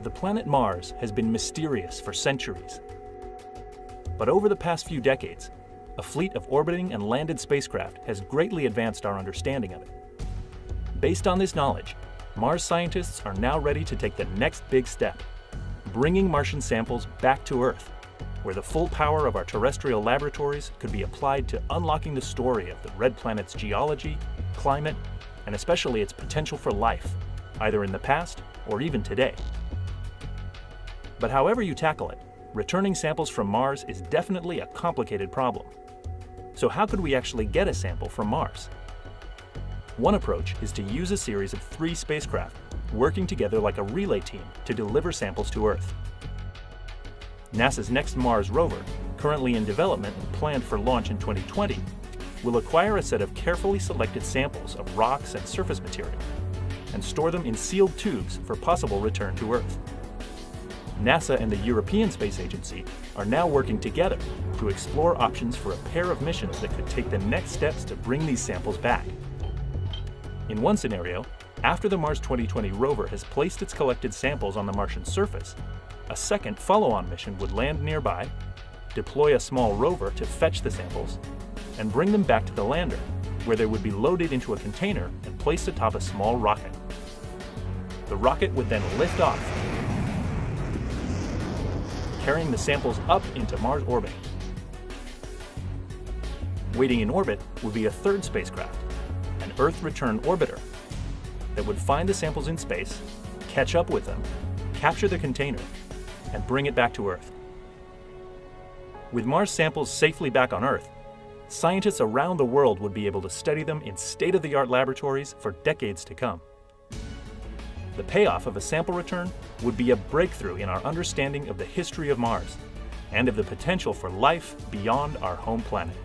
The planet Mars has been mysterious for centuries. But over the past few decades, a fleet of orbiting and landed spacecraft has greatly advanced our understanding of it. Based on this knowledge, Mars scientists are now ready to take the next big step, bringing Martian samples back to Earth, where the full power of our terrestrial laboratories could be applied to unlocking the story of the red planet's geology, climate, and especially its potential for life, either in the past or even today. But however you tackle it, returning samples from Mars is definitely a complicated problem. So how could we actually get a sample from Mars? One approach is to use a series of 3 spacecraft working together like a relay team to deliver samples to Earth. NASA's next Mars Rover, currently in development and planned for launch in 2020, will acquire a set of carefully selected samples of rocks and surface material and store them in sealed tubes for possible return to Earth. NASA and the European Space Agency are now working together to explore options for a pair of missions that could take the next steps to bring these samples back. In one scenario, after the Mars 2020 rover has placed its collected samples on the Martian surface, a second follow-on mission would land nearby, deploy a small rover to fetch the samples, and bring them back to the lander, where they would be loaded into a container and placed atop a small rocket. The rocket would then lift off, carrying the samples up into Mars orbit. Waiting in orbit would be a third spacecraft, an Earth return orbiter, that would find the samples in space, catch up with them, capture the container, and bring it back to Earth. With Mars samples safely back on Earth, scientists around the world would be able to study them in state-of-the-art laboratories for decades to come. The payoff of a sample return would be a breakthrough in our understanding of the history of Mars and of the potential for life beyond our home planet.